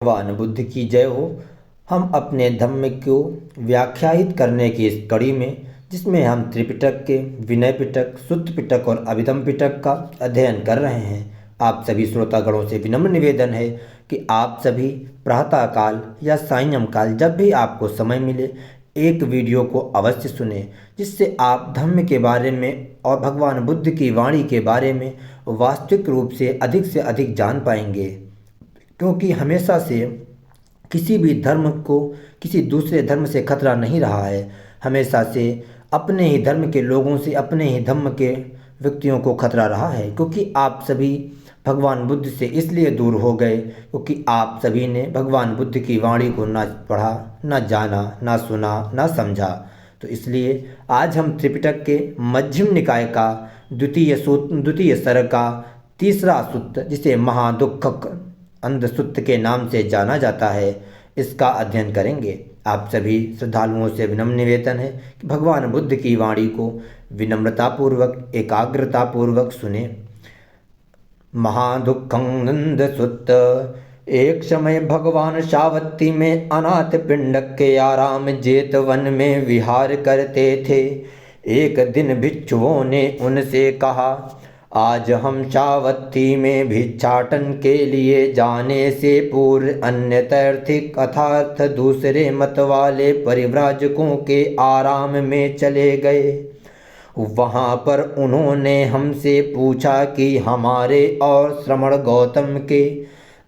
भगवान बुद्ध की जय हो। हम अपने धम्म को व्याख्यायित करने की इस कड़ी में, जिसमें हम त्रिपिटक के विनय पिटक, सुत्त पिटक और अभिधम्म पिटक का अध्ययन कर रहे हैं, आप सभी श्रोतागणों से विनम्र निवेदन है कि आप सभी प्रातःकाल या सायं काल जब भी आपको समय मिले एक वीडियो को अवश्य सुने, जिससे आप धम्म के बारे में और भगवान बुद्ध की वाणी के बारे में वास्तविक रूप से अधिक जान पाएंगे। क्योंकि हमेशा से किसी भी धर्म को किसी दूसरे धर्म से खतरा नहीं रहा है। हमेशा से अपने ही धर्म के लोगों से, अपने ही धर्म के व्यक्तियों को खतरा रहा है। क्योंकि आप सभी भगवान बुद्ध से इसलिए दूर हो गए क्योंकि आप सभी ने भगवान बुद्ध की वाणी को ना पढ़ा, ना जाना, ना सुना, ना समझा। तो इसलिए आज हम त्रिपिटक के मध्यम निकाय का द्वितीय सर्ग का तीसरा सूत्र, जिसे महादुक्ख अंध सूत्र के नाम से जाना जाता है, इसका अध्ययन करेंगे। आप सभी श्रद्धालुओं से विनम्र निवेदन है कि भगवान बुद्ध की वाणी को विनम्रतापूर्वक, एकाग्रतापूर्वक सुने। महादुःखं नंद सुत्त। एक समय भगवान सावत्ती में अनाथ पिंडक के आराम जेतवन में विहार करते थे। एक दिन भिक्षुओं ने उनसे कहा, आज हम सावत्ती में भिक्षाटन के लिए जाने से पूर्व अन्य तैर्थिक अर्थात दूसरे मत वाले परिव्राजकों के आराम में चले गए। वहाँ पर उन्होंने हमसे पूछा कि हमारे और श्रमण गौतम के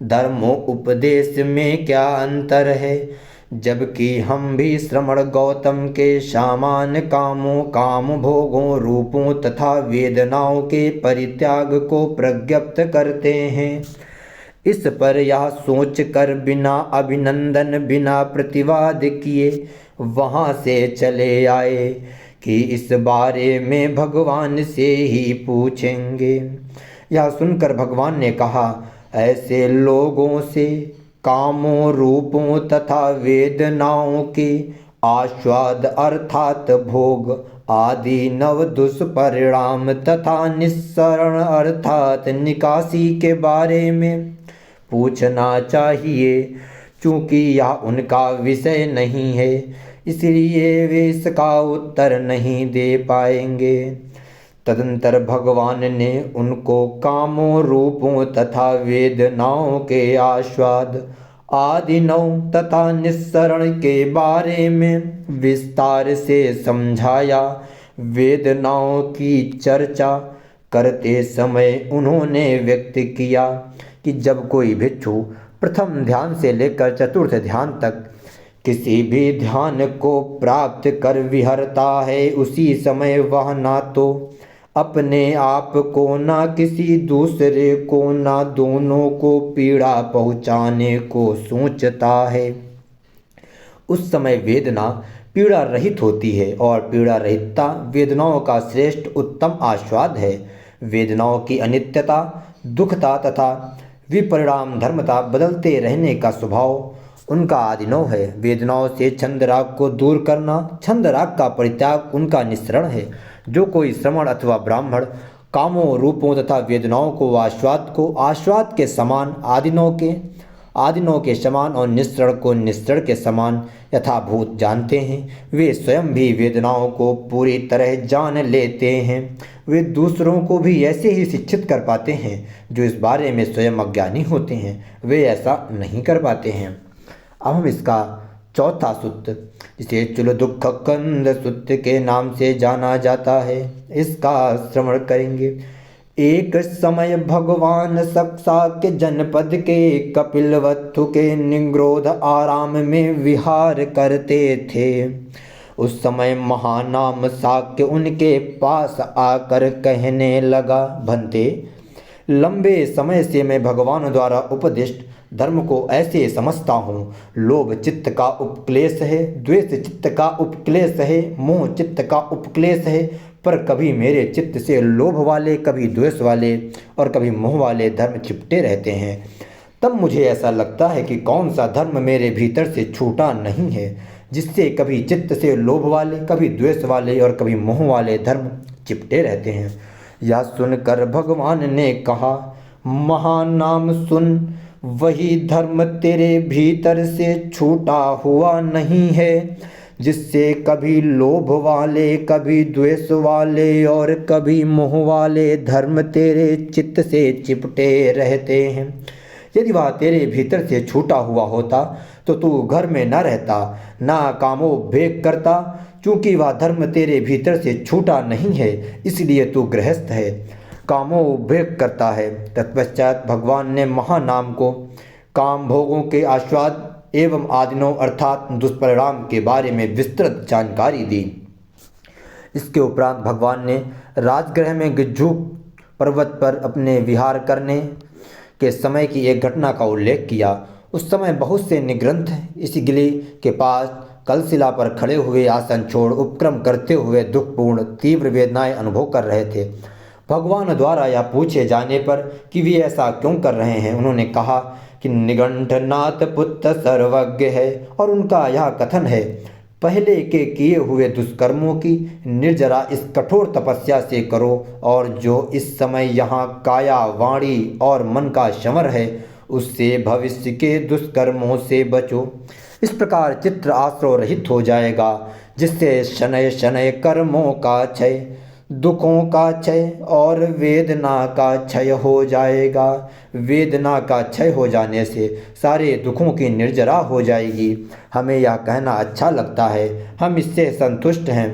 धर्मोपदेश में क्या अंतर है, जबकि हम भी श्रमण गौतम के सामान्य कामों, काम भोगों, रूपों तथा वेदनाओं के परित्याग को प्रज्ञप्त करते हैं। इस पर यह सोचकर बिना अभिनंदन, बिना प्रतिवाद किए वहाँ से चले आए कि इस बारे में भगवान से ही पूछेंगे। यह सुनकर भगवान ने कहा, ऐसे लोगों से कामों, रूपों तथा वेदनाओं के आस्वाद अर्थात भोग आदि नव दुष्परिणाम तथा निस्सरण अर्थात निकासी के बारे में पूछना चाहिए। चूँकि यह उनका विषय नहीं है, इसलिए वे इसका उत्तर नहीं दे पाएंगे। तदंतर भगवान ने उनको कामों, रूपों तथा वेदनाओं के आस्वाद आदि नौ तथा निस्सरण के बारे में विस्तार से समझाया। वेदनाओं की चर्चा करते समय उन्होंने व्यक्त किया कि जब कोई भिक्षु प्रथम ध्यान से लेकर चतुर्थ ध्यान तक किसी भी ध्यान को प्राप्त कर विहरता है, उसी समय वह ना तो अपने आप को, ना किसी दूसरे को, ना दोनों को पीड़ा पहुँचाने को सोचता है। उस समय वेदना पीड़ा रहित होती है और पीड़ा रहितता वेदनाओं का श्रेष्ठ उत्तम आस्वाद है। वेदनाओं की अनित्यता, दुखता तथा विपरिणाम धर्मता, बदलते रहने का स्वभाव उनका आदिनव है। वेदनाओं से छंद राग को दूर करना, छंद राग का परित्याग उनका निस्सरण है। जो कोई श्रमण अथवा ब्राह्मण कामों, रूपों तथा वेदनाओं को आस्वाद के समान, आदिनों के समान और निस्सरण को निस्सरण के समान यथाभूत जानते हैं, वे स्वयं भी वेदनाओं को पूरी तरह जान लेते हैं। वे दूसरों को भी ऐसे ही शिक्षित कर पाते हैं जो इस बारे में स्वयं अज्ञानी होते हैं, वे ऐसा नहीं कर पाते हैं। अब हम इसका चौथा सूत्र, जिसे चुल दुख कंद सूत्र के नाम से जाना जाता है, इसका श्रवण करेंगे। एक समय भगवान सक्साक्य जनपद के कपिलवस्तु के निग्रोध आराम में विहार करते थे। उस समय महानाम शाक्य उनके पास आकर कहने लगा, भंते, लंबे समय से मैं भगवान द्वारा उपदिष्ट धर्म को ऐसे समझता हूँ। लोभ चित्त का उपक्लेश है, द्वेष चित्त का उपक्लेश है, मोह चित्त का उपक्लेश है, पर कभी मेरे चित्त से लोभ वाले, कभी द्वेष वाले और कभी मोह वाले धर्म चिपटे रहते हैं। तब मुझे ऐसा लगता है कि कौन सा धर्म मेरे भीतर से छूटा नहीं है, जिससे कभी चित्त से लोभ वाले, कभी द्वेष वाले और कभी मोह वाले धर्म चिपटे रहते हैं। यह सुनकर भगवान ने कहा, महानाम सुन, वही धर्म तेरे भीतर से छूटा हुआ नहीं है, जिससे कभी लोभ वाले, कभी द्वेष वाले और कभी मोह वाले धर्म तेरे चित्त से चिपटे रहते हैं। यदि वह तेरे भीतर से छूटा हुआ होता तो तू घर में न रहता, ना कामोपभोग करता। चूँकि वह धर्म तेरे भीतर से छूटा नहीं है, इसलिए तू गृहस्थ है, कामोपभोग करता है। तत्पश्चात भगवान ने महानाम को काम भोगों के आस्वाद एवं आदिनों अर्थात दुष्परिणाम के बारे में विस्तृत जानकारी दी। इसके उपरांत भगवान ने राजगृह में गिज्झू पर्वत पर अपने विहार करने के समय की एक घटना का उल्लेख किया। उस समय बहुत से निग्रंथ इस किले के पास कलशिला पर खड़े हुए आसन छोड़ उपक्रम करते हुए दुखपूर्ण तीव्र वेदनाएं अनुभव कर रहे थे। भगवान द्वारा यह पूछे जाने पर कि वे ऐसा क्यों कर रहे हैं, उन्होंने कहा कि निगंठनाथ पुत्र सर्वज्ञ है और उनका यह कथन है, पहले के किए हुए दुष्कर्मों की निर्जरा इस कठोर तपस्या से करो, और जो इस समय यहाँ काया वाणी और मन का श्रमण है उससे भविष्य के दुष्कर्मों से बचो। इस प्रकार चित्त आश्रय रहित हो जाएगा, जिससे शनय शनय कर्मों का क्षय, दुखों का क्षय और वेदना का क्षय हो जाएगा। वेदना का क्षय हो जाने से सारे दुखों की निर्जरा हो जाएगी। हमें यह कहना अच्छा लगता है, हम इससे संतुष्ट हैं।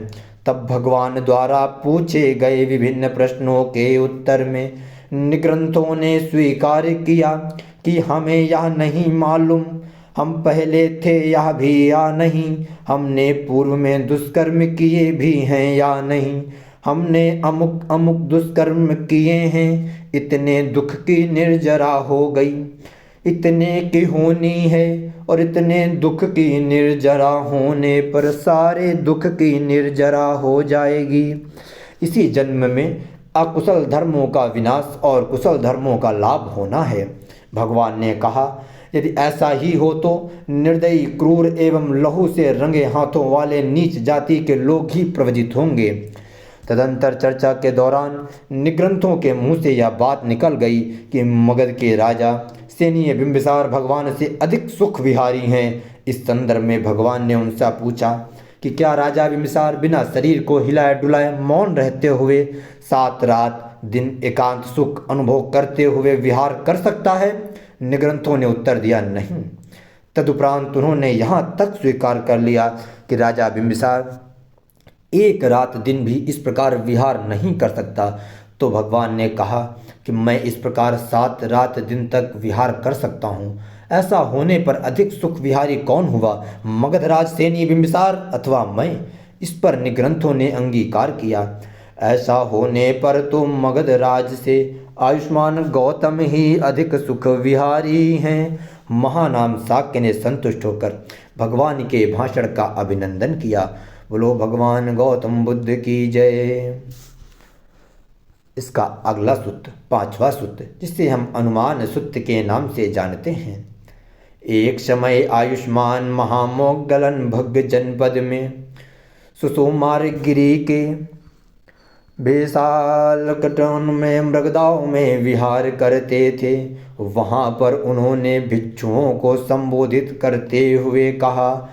तब भगवान द्वारा पूछे गए विभिन्न प्रश्नों के उत्तर में निग्रंथों ने स्वीकार किया कि हमें यह नहीं मालूम हम पहले थे या भी या नहीं, हमने पूर्व में दुष्कर्म किए भी हैं या नहीं, हमने अमुक अमुक दुष्कर्म किए हैं, इतने दुख की निर्जरा हो गई, इतने की होनी है, और इतने दुख की निर्जरा होने पर सारे दुख की निर्जरा हो जाएगी। इसी जन्म में अकुशल धर्मों का विनाश और कुशल धर्मों का लाभ होना है। भगवान ने कहा, यदि ऐसा ही हो तो निर्दयी, क्रूर एवं लहू से रंगे हाथों वाले नीच जाति के लोग ही प्रवजित होंगे। तदंतर चर्चा के दौरान निग्रंथों के मुंह से यह बात निकल गई कि मगध के राजा सेनीय बिंबिसार भगवान से अधिक सुख विहारी हैं। इस संदर्भ में भगवान ने उनसे पूछा कि क्या राजा बिंबिसार बिना शरीर को हिलाए डुलाए मौन रहते हुए 7 रात दिन एकांत सुख अनुभव करते हुए विहार कर सकता है? निग्रंथों ने उत्तर दिया, नहीं। तदुपरांत उन्होंने यहाँ तक स्वीकार कर लिया कि राजा बिंबिसार 1 रात दिन भी इस प्रकार विहार नहीं कर सकता। तो भगवान ने कहा कि मैं इस प्रकार 7 रात दिन तक विहार कर सकता हूँ। ऐसा होने पर अधिक सुख विहारी कौन हुआ, मगधराज सेनीय बिंबिसार अथवा मैं? इस पर निग्रंथों ने अंगीकार किया। ऐसा होने पर तो मगधराज से आयुष्मान गौतम ही अधिक सुख विहारी हैं। महानाम शाक्य ने संतुष्ट होकर भगवान के भाषण का अभिनंदन किया। बोलो भगवान गौतम बुद्ध की जय। इसका अगला सूत्र 5वां सूत्र, जिसे हम अनुमान सूत्र के नाम से जानते हैं। एक समय आयुष्मान महामोगलन भग्ग जनपद में सुसुमार गिरी के बेसाल कटन में मृगदाओं में विहार करते थे। वहाँ पर उन्होंने भिक्षुओं को संबोधित करते हुए कहा,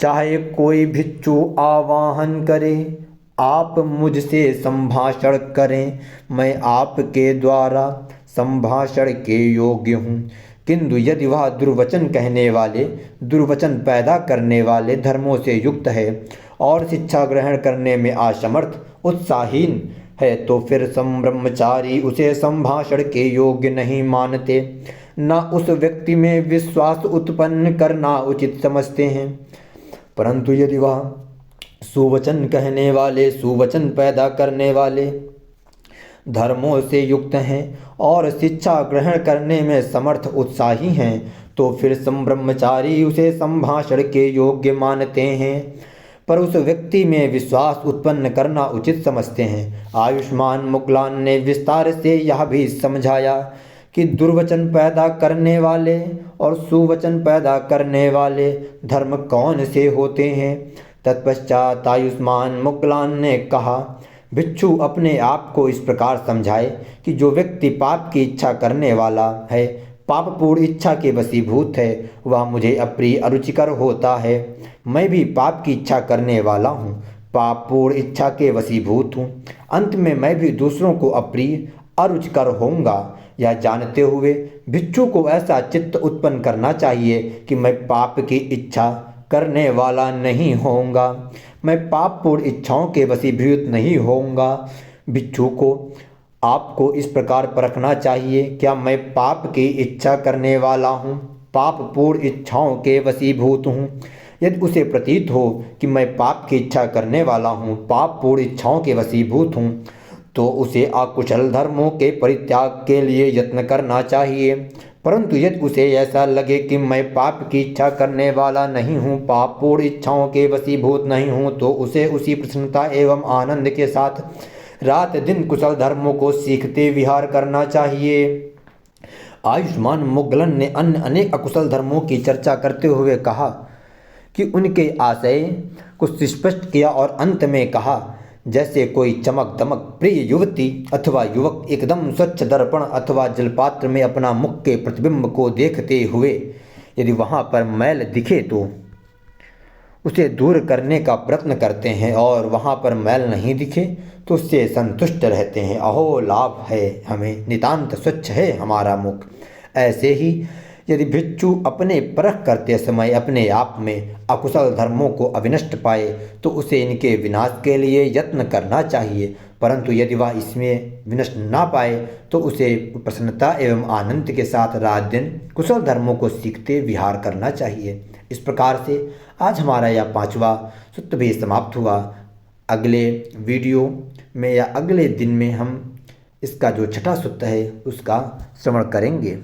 चाहे कोई भिक्षु आवाहन करे, आप मुझसे संभाषण करें, मैं आपके द्वारा संभाषण के योग्य हूँ। किंतु यदि वह दुर्वचन कहने वाले, दुर्वचन पैदा करने वाले धर्मों से युक्त है और शिक्षा ग्रहण करने में असमर्थ, उत्साहीन है, तो फिर संब्रह्मचारी उसे संभाषण के योग्य नहीं मानते, न उस व्यक्ति में विश्वास उत्पन्न करना उचित समझते हैं। परंतु यदि वह सुवचन कहने वाले, सुवचन पैदा करने वाले धर्मों से युक्त हैं और शिक्षा ग्रहण करने में समर्थ उत्साही हैं, तो फिर संब्रह्मचारी उसे संभाषण के योग्य मानते हैं, पर उस व्यक्ति में विश्वास उत्पन्न करना उचित समझते हैं। आयुष्मान मुगलान ने विस्तार से यह भी समझाया कि दुर्वचन पैदा करने वाले और सुवचन पैदा करने वाले धर्म कौन से होते हैं। तत्पश्चात आयुष्मान मुगलान ने कहा, भिक्षु अपने आप को इस प्रकार समझाए कि जो व्यक्ति पाप की इच्छा करने वाला है, पापपूर्ण इच्छा के वशीभूत है, वह मुझे अप्रिय अरुचिकर होता है। मैं भी पाप की इच्छा करने वाला हूँ, पापपूर्ण इच्छा के वशीभूत हूँ। अंत में मैं भी दूसरों को अप्रिय अरुचिकर होऊंगा। यह जानते हुए भिक्षु को ऐसा चित्त उत्पन्न करना चाहिए कि मैं पाप की इच्छा करने वाला नहीं होऊंगा, मैं पापपूर्ण इच्छाओं के वशीभूत नहीं होऊंगा। भिक्षु को आपको इस प्रकार परखना चाहिए, क्या मैं पाप की इच्छा करने वाला हूँ, पापपूर्ण इच्छाओं के वशीभूत हूँ। यदि उसे प्रतीत हो कि मैं पाप की इच्छा करने वाला हूँ, पापपूर्ण इच्छाओं के वशीभूत हूँ, तो उसे अकुशल धर्मों के परित्याग के लिए यत्न करना चाहिए। परंतु यदि उसे ऐसा लगे कि मैं पाप की इच्छा करने वाला नहीं हूँ, पापपूर्ण इच्छाओं के वशीभूत नहीं हूँ, तो उसे उसी प्रसन्नता एवं आनंद के साथ रात दिन कुशल धर्मों को सीखते विहार करना चाहिए। आयुष्मान मुगलन ने अन्य अनेक अकुशल धर्मों की चर्चा करते हुए कहा कि उनके आशय को स्पष्ट किया और अंत में कहा, जैसे कोई चमक दमक प्रिय युवती अथवा युवक एकदम स्वच्छ दर्पण अथवा जलपात्र में अपना मुख के प्रतिबिंब को देखते हुए यदि वहाँ पर मैल दिखे तो उसे दूर करने का प्रयत्न करते हैं, और वहाँ पर मैल नहीं दिखे तो उससे संतुष्ट रहते हैं। अहो लाभ है हमें, नितांत स्वच्छ है हमारा मुख। ऐसे ही यदि भिक्षु अपने परख करते समय अपने आप में अकुशल धर्मों को अविनष्ट पाए तो उसे इनके विनाश के लिए यत्न करना चाहिए। परंतु यदि वह इसमें विनष्ट ना पाए तो उसे प्रसन्नता एवं आनंद के साथ रात दिन कुशल धर्मों को सीखते विहार करना चाहिए। इस प्रकार से आज हमारा यह 5वां सूत्र भी समाप्त हुआ। अगले वीडियो में या अगले दिन में हम इसका जो 6ठा सूत्र है उसका श्रवण करेंगे।